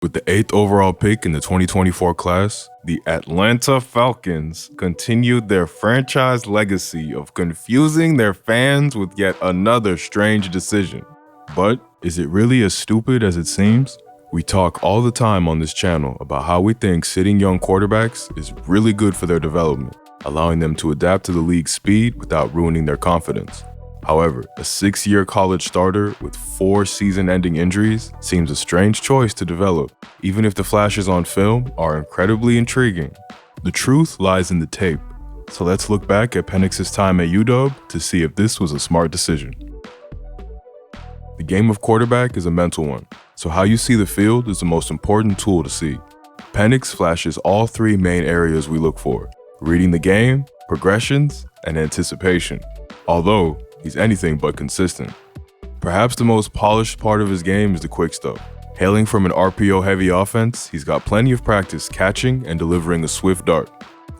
With the 8th overall pick in the 2024 class, the Atlanta Falcons continued their franchise legacy of confusing their fans with yet another strange decision. But is it really as stupid as it seems? We talk all the time on this channel about how we think sitting young quarterbacks is really good for their development, allowing them to adapt to the league's speed without ruining their confidence. However, a 6-year college starter with 4 season-ending injuries seems a strange choice to develop, even if the flashes on film are incredibly intriguing. The truth lies in the tape, so let's look back at Penix's time at UW to see if this was a smart decision. The game of quarterback is a mental one, so how you see the field is the most important tool to see. Penix flashes all 3 main areas we look for: reading the game, progressions, and anticipation. Although, he's anything but consistent. Perhaps the most polished part of his game is the quick stuff. Hailing from an RPO-heavy offense, he's got plenty of practice catching and delivering a swift dart.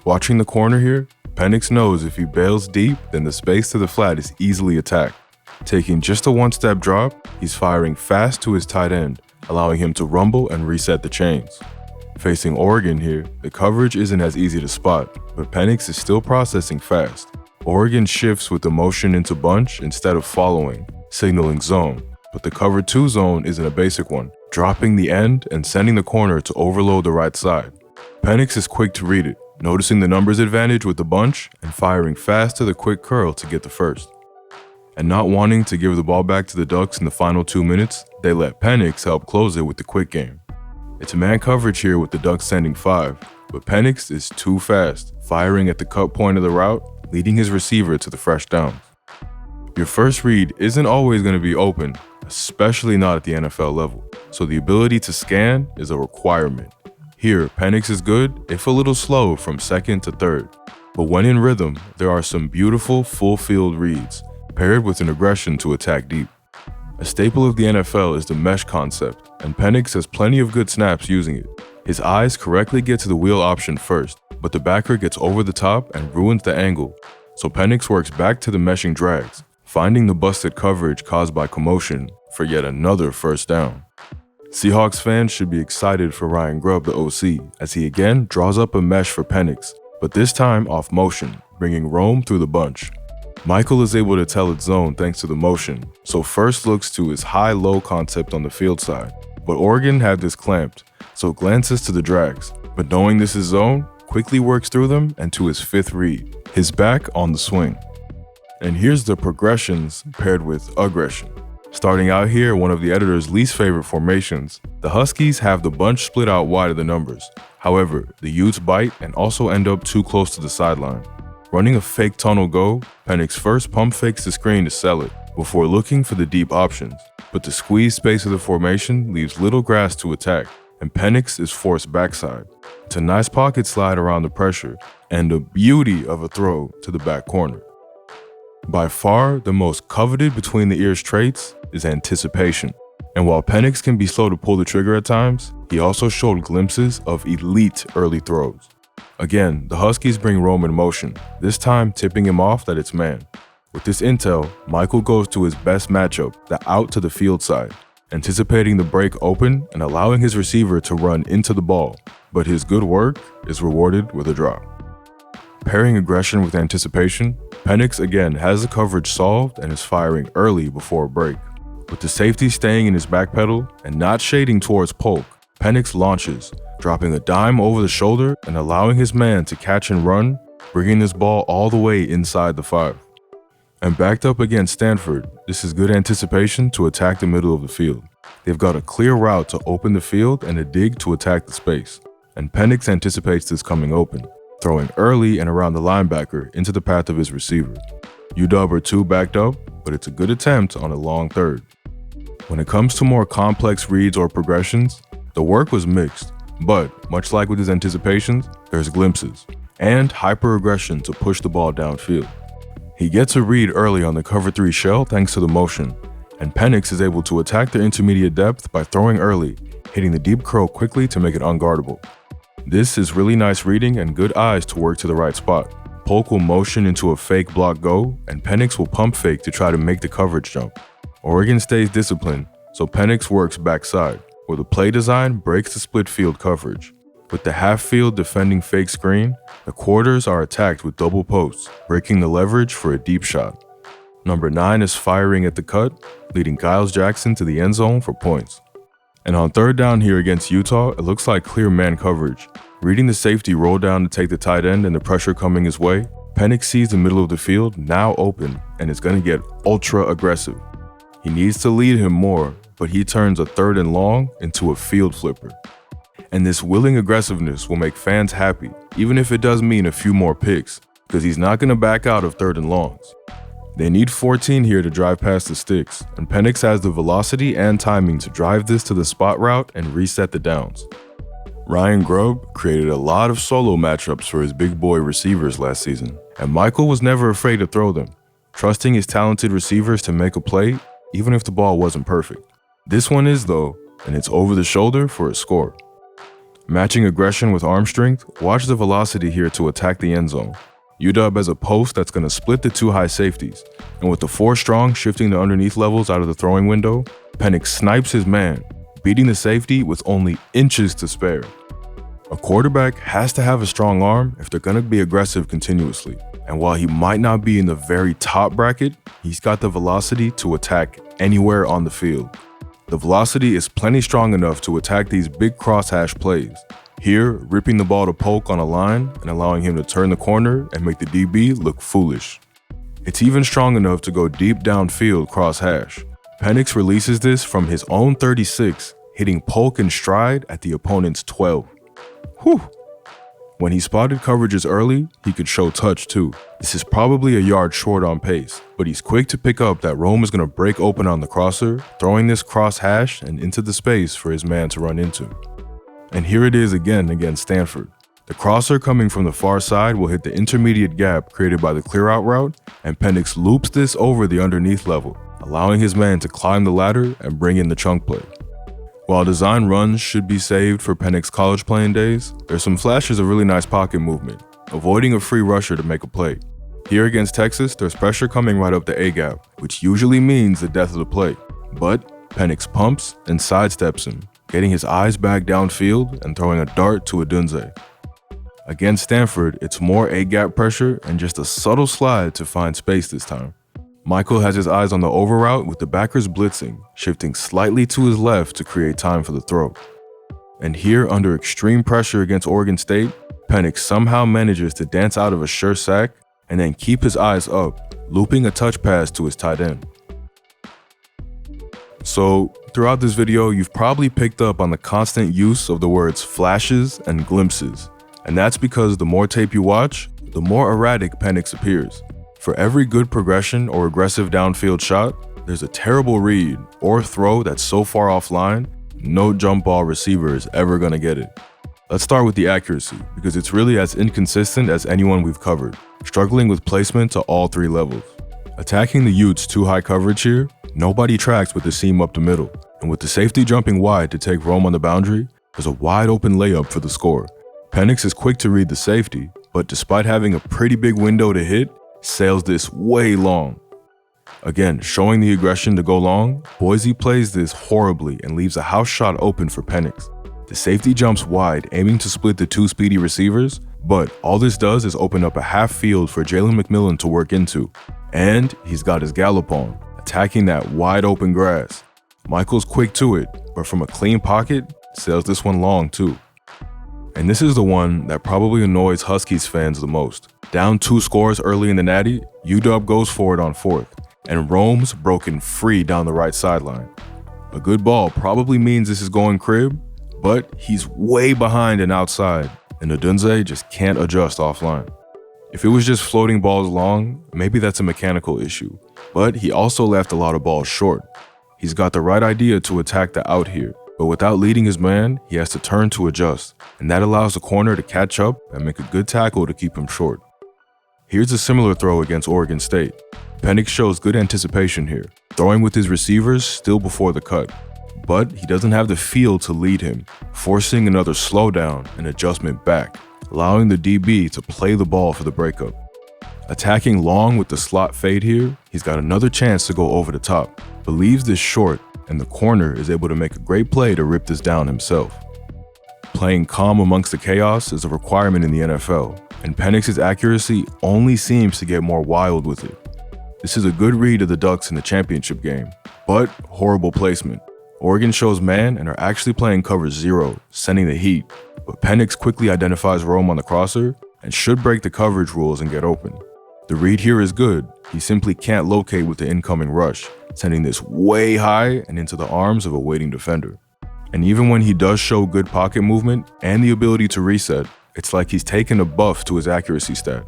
Watching the corner here, Penix knows if he bails deep, then the space to the flat is easily attacked. Taking just a one-step drop, he's firing fast to his tight end, allowing him to rumble and reset the chains. Facing Oregon here, the coverage isn't as easy to spot, but Penix is still processing fast. Oregon shifts with the motion into bunch instead of following, signaling zone, but the cover 2 zone isn't a basic one, dropping the end and sending the corner to overload the right side. Penix is quick to read it, noticing the numbers advantage with the bunch and firing fast to the quick curl to get the first. And not wanting to give the ball back to the Ducks in the final 2 minutes, they let Penix help close it with the quick game. It's man coverage here with the Ducks sending 5, but Penix is too fast, firing at the cut point of the route, leading his receiver to the fresh downs. Your first read isn't always going to be open, especially not at the NFL level, so the ability to scan is a requirement. Here, Penix is good, if a little slow from second to third, but when in rhythm, there are some beautiful full-field reads, paired with an aggression to attack deep. A staple of the NFL is the mesh concept, and Penix has plenty of good snaps using it. His eyes correctly get to the wheel option first, but the backer gets over the top and ruins the angle, so Penix works back to the meshing drags, finding the busted coverage caused by commotion for yet another first down. Seahawks fans should be excited for Ryan Grubb, the OC, as he again draws up a mesh for Penix, but this time off motion, bringing Rome through the bunch. Michael is able to tell its zone thanks to the motion, so first looks to his high-low concept on the field side, but Oregon had this clamped, so glances to the drags, but knowing this is zone, quickly works through them and to his 5th read, his back on the swing. And here's the progressions paired with aggression. Starting out here, one of the editor's least favorite formations, the Huskies have the bunch split out wide of the numbers. However, the Utes bite and also end up too close to the sideline. Running a fake tunnel go, Penix first pump fakes the screen to sell it, before looking for the deep options. But the squeezed space of the formation leaves little grass to attack, and Penix is forced backside. It's a nice pocket slide around the pressure, and a beauty of a throw to the back corner. By far, the most coveted between the ears traits is anticipation. And while Penix can be slow to pull the trigger at times, he also showed glimpses of elite early throws. Again, the Huskies bring Rome in motion, this time tipping him off that it's man. With this intel, Michael goes to his best matchup, the out to the field side, anticipating the break open and allowing his receiver to run into the ball, but his good work is rewarded with a drop. Pairing aggression with anticipation, Penix again has the coverage solved and is firing early before a break. With the safety staying in his back pedal and not shading towards Polk, Penix launches, dropping a dime over the shoulder and allowing his man to catch and run, bringing this ball all the way inside the 5. And backed up against Stanford, this is good anticipation to attack the middle of the field. They've got a clear route to open the field and a dig to attack the space, and Penix anticipates this coming open, throwing early and around the linebacker into the path of his receiver. UW are 2 backed up, but it's a good attempt on a long third. When it comes to more complex reads or progressions, the work was mixed, but much like with his anticipations, there's glimpses and hyper-aggression to push the ball downfield. He gets a read early on the cover 3 shell thanks to the motion, and Penix is able to attack the intermediate depth by throwing early, hitting the deep curl quickly to make it unguardable. This is really nice reading and good eyes to work to the right spot. Polk will motion into a fake block go, and Penix will pump fake to try to make the coverage jump. Oregon stays disciplined, so Penix works backside, where the play design breaks the split field coverage. With the half field defending fake screen, the quarters are attacked with double posts, breaking the leverage for a deep shot. Number 9 is firing at the cut, leading Giles Jackson to the end zone for points. And on third down here against Utah, it looks like clear man coverage. Reading the safety roll down to take the tight end and the pressure coming his way, Penix sees the middle of the field now open and is going to get ultra aggressive. He needs to lead him more, but he turns a 3rd and long into a field flipper. And this willing aggressiveness will make fans happy, even if it does mean a few more picks, because he's not going to back out of 3rd and longs. They need 14 here to drive past the sticks, and Penix has the velocity and timing to drive this to the spot route and reset the downs. Ryan Grubb created a lot of solo matchups for his big boy receivers last season, and Michael was never afraid to throw them, trusting his talented receivers to make a play, even if the ball wasn't perfect. This one is though, and it's over the shoulder for a score. Matching aggression with arm strength, watch the velocity here to attack the end zone. UW has a post that's going to split the 2 high safeties, and with the 4 strong shifting the underneath levels out of the throwing window, Penix snipes his man, beating the safety with only inches to spare. A quarterback has to have a strong arm if they're going to be aggressive continuously, and while he might not be in the very top bracket, he's got the velocity to attack anywhere on the field. The velocity is plenty strong enough to attack these big crosshash plays. Here, ripping the ball to poke on a line and allowing him to turn the corner and make the DB look foolish. It's even strong enough to go deep downfield crosshash. Penix releases this from his own 36, hitting poke and stride at the opponent's 12. Whew! When he spotted coverages early, he could show touch too. This is probably a yard short on pace, but he's quick to pick up that Rome is going to break open on the crosser, throwing this cross hash and into the space for his man to run into. And here it is again against Stanford. The crosser coming from the far side will hit the intermediate gap created by the clear-out route, and Penix loops this over the underneath level, allowing his man to climb the ladder and bring in the chunk play. While design runs should be saved for Penix college playing days, there's some flashes of really nice pocket movement, avoiding a free rusher to make a play. Here against Texas, there's pressure coming right up the A-gap, which usually means the death of the play. But Penix pumps and sidesteps him, getting his eyes back downfield and throwing a dart to Adunze. Against Stanford, it's more A-gap pressure and just a subtle slide to find space this time. Michael has his eyes on the over route with the backers blitzing, shifting slightly to his left to create time for the throw. And here, under extreme pressure against Oregon State, Penix somehow manages to dance out of a sure sack and then keep his eyes up, looping a touch pass to his tight end. So, throughout this video, you've probably picked up on the constant use of the words flashes and glimpses. And that's because the more tape you watch, the more erratic Penix appears. For every good progression or aggressive downfield shot, there's a terrible read or throw that's so far offline, no jump ball receiver is ever going to get it. Let's start with the accuracy, because it's really as inconsistent as anyone we've covered, struggling with placement to all 3 levels. Attacking the Utes too high coverage here, nobody tracks with the seam up the middle, and with the safety jumping wide to take Rome on the boundary, there's a wide open layup for the score. Penix is quick to read the safety, but despite having a pretty big window to hit, sails this way long. Again, showing the aggression to go long, Boise plays this horribly and leaves a house shot open for Penix. The safety jumps wide, aiming to split the 2 speedy receivers, but all this does is open up a half field for Jalen McMillan to work into. And he's got his gallop on, attacking that wide open grass. Michael's quick to it, but from a clean pocket, sails this one long too. And this is the one that probably annoys Huskies fans the most. Down 2 scores early in the Natty, UW goes for it on 4th, and Rome's broken free down the right sideline. A good ball probably means this is going crib, but he's way behind and outside, and Adunze just can't adjust offline. If it was just floating balls long, maybe that's a mechanical issue, but he also left a lot of balls short. He's got the right idea to attack the out here, but without leading his man, he has to turn to adjust, and that allows the corner to catch up and make a good tackle to keep him short. Here's a similar throw against Oregon State. Penix shows good anticipation here, throwing with his receivers still before the cut, but he doesn't have the field to lead him, forcing another slowdown and adjustment back, allowing the DB to play the ball for the breakup. Attacking long with the slot fade here, he's got another chance to go over the top, but leaves this short, and the corner is able to make a great play to rip this down himself. Playing calm amongst the chaos is a requirement in the NFL, and Penix's accuracy only seems to get more wild with it. This is a good read of the Ducks in the championship game, but horrible placement. Oregon shows man and are actually playing cover 0, sending the heat, but Penix quickly identifies Rome on the crosser and should break the coverage rules and get open. The read here is good, he simply can't locate with the incoming rush, sending this way high and into the arms of a waiting defender. And even when he does show good pocket movement and the ability to reset, it's like he's taken a buff to his accuracy stat.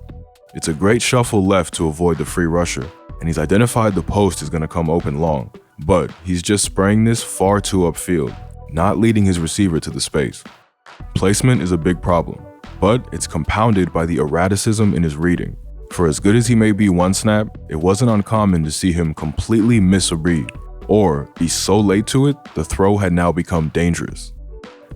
It's a great shuffle left to avoid the free rusher, and he's identified the post is going to come open long, but he's just spraying this far too upfield, not leading his receiver to the space. Placement is a big problem, but it's compounded by the erraticism in his reading. For as good as he may be one snap, it wasn't uncommon to see him completely miss a read, or be so late to it, the throw had now become dangerous.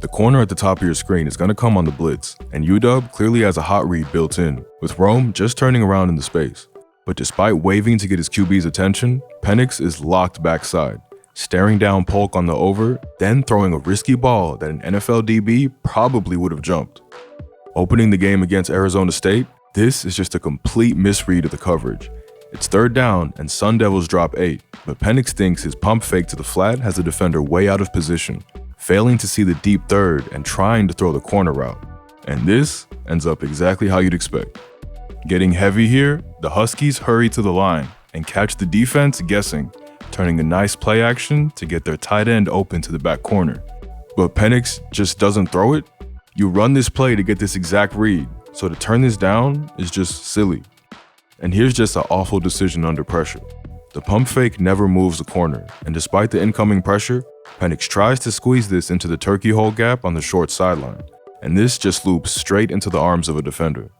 The corner at the top of your screen is going to come on the blitz, and UW clearly has a hot read built in, with Rome just turning around in the space. But despite waving to get his QB's attention, Penix is locked backside, staring down Polk on the over, then throwing a risky ball that an NFL DB probably would have jumped. Opening the game against Arizona State, this is just a complete misread of the coverage. It's third down and Sun Devils drop 8, but Penix thinks his pump fake to the flat has the defender way out of position, failing to see the deep third and trying to throw the corner route. And this ends up exactly how you'd expect. Getting heavy here, the Huskies hurry to the line and catch the defense guessing, turning a nice play action to get their tight end open to the back corner. But Penix just doesn't throw it. You run this play to get this exact read, so to turn this down is just silly. And here's just an awful decision under pressure. The pump fake never moves the corner, and despite the incoming pressure, Penix tries to squeeze this into the turkey hole gap on the short sideline, and this just loops straight into the arms of a defender.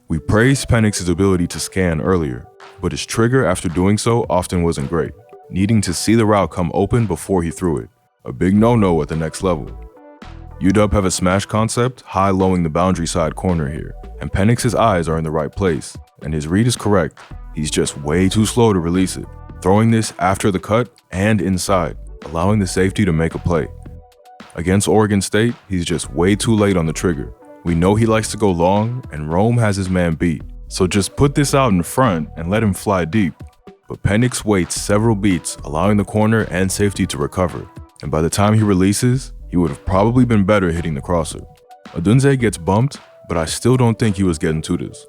We praised Penix's ability to scan earlier, but his trigger after doing so often wasn't great, needing to see the route come open before he threw it, a big no-no at the next level. UW have a smash concept high-lowing the boundary side corner here, and Penix's eyes are in the right place, and his read is correct. He's just way too slow to release it, throwing this after the cut and inside, allowing the safety to make a play. Against Oregon State, he's just way too late on the trigger. We know he likes to go long, and Rome has his man beat, so just put this out in front and let him fly deep. But Penix waits several beats, allowing the corner and safety to recover, and by the time he releases, he would have probably been better hitting the crosser. Odunze gets bumped, but I still don't think he was getting to this.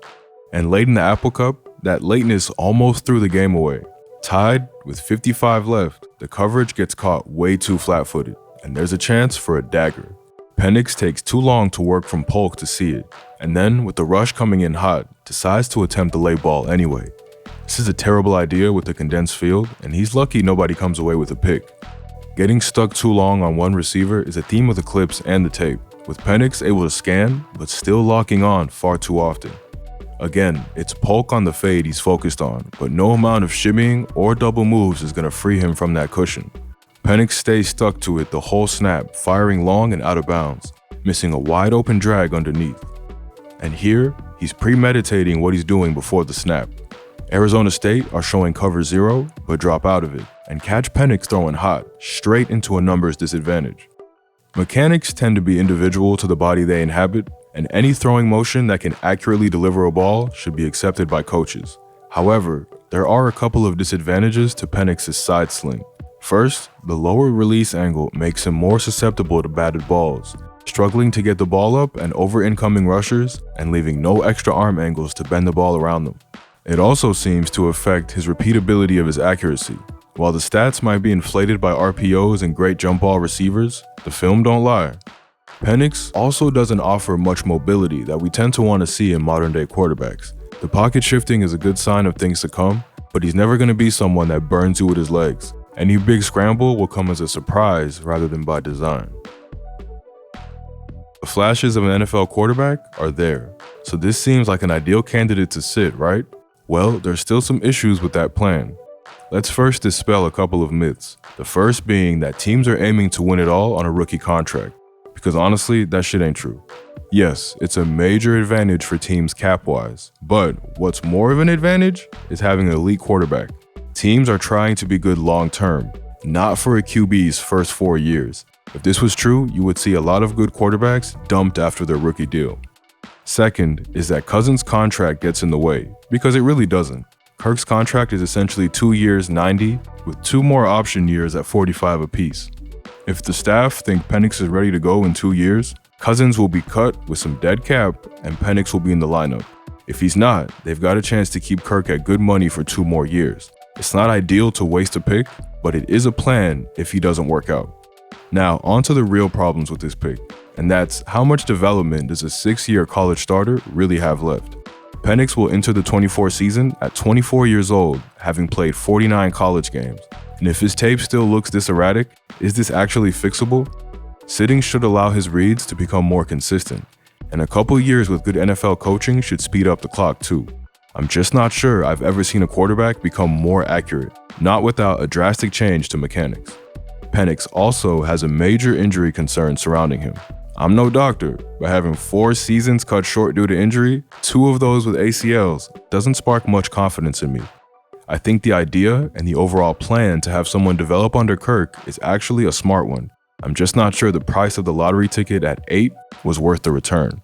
And late in the Apple Cup, that lateness almost threw the game away. Tied with 55 left, the coverage gets caught way too flat-footed, and there's a chance for a dagger. Penix takes too long to work from Polk to see it, and then with the rush coming in hot, decides to attempt the lay ball anyway. This is a terrible idea with the condensed field, and he's lucky nobody comes away with a pick. Getting stuck too long on one receiver is a theme of the clips and the tape, with Penix able to scan, but still locking on far too often. Again, it's Polk on the fade he's focused on, but no amount of shimmying or double moves is going to free him from that cushion. Penix stays stuck to it the whole snap, firing long and out of bounds, missing a wide open drag underneath. And here, he's premeditating what he's doing before the snap. Arizona State are showing cover 0, but drop out of it, and catch Penix throwing hot, straight into a numbers disadvantage. Mechanics tend to be individual to the body they inhabit, and any throwing motion that can accurately deliver a ball should be accepted by coaches. However, there are a couple of disadvantages to Penix's side sling. First, the lower release angle makes him more susceptible to batted balls, struggling to get the ball up and over incoming rushers, and leaving no extra arm angles to bend the ball around them. It also seems to affect his repeatability of his accuracy. While the stats might be inflated by RPOs and great jump ball receivers, the film don't lie. Penix also doesn't offer much mobility that we tend to want to see in modern-day quarterbacks. The pocket shifting is a good sign of things to come, but he's never going to be someone that burns you with his legs. Any big scramble will come as a surprise rather than by design. The flashes of an NFL quarterback are there, so this seems like an ideal candidate to sit, right? Well, there's still some issues with that plan. Let's first dispel a couple of myths. The first being that teams are aiming to win it all on a rookie contract, Because honestly, that shit ain't true. Yes, it's a major advantage for teams cap-wise, but what's more of an advantage is having an elite quarterback. Teams are trying to be good long-term, not for a QB's first 4 years. If this was true, you would see a lot of good quarterbacks dumped after their rookie deal. Second is that Cousins' contract gets in the way, because it really doesn't. Kirk's contract is essentially 2 years, $90, with 2 more option years at $45 apiece. If the staff think Penix is ready to go in 2 years, Cousins will be cut with some dead cap and Penix will be in the lineup. If he's not, they've got a chance to keep Kirk at good money for 2 more years. It's not ideal to waste a pick, but it is a plan if he doesn't work out. Now, on to the real problems with this pick, and that's how much development does a 6-year college starter really have left? Penix will enter the 24 season at 24 years old, having played 49 college games. And if his tape still looks this erratic, is this actually fixable? Sitting should allow his reads to become more consistent, and a couple years with good NFL coaching should speed up the clock too. I'm just not sure I've ever seen a quarterback become more accurate, not without a drastic change to mechanics. Penix also has a major injury concern surrounding him. I'm no doctor, but having 4 seasons cut short due to injury, 2 of those with ACLs, doesn't spark much confidence in me. I think the idea and the overall plan to have someone develop under Kirk is actually a smart one. I'm just not sure the price of the lottery ticket at 8 was worth the return.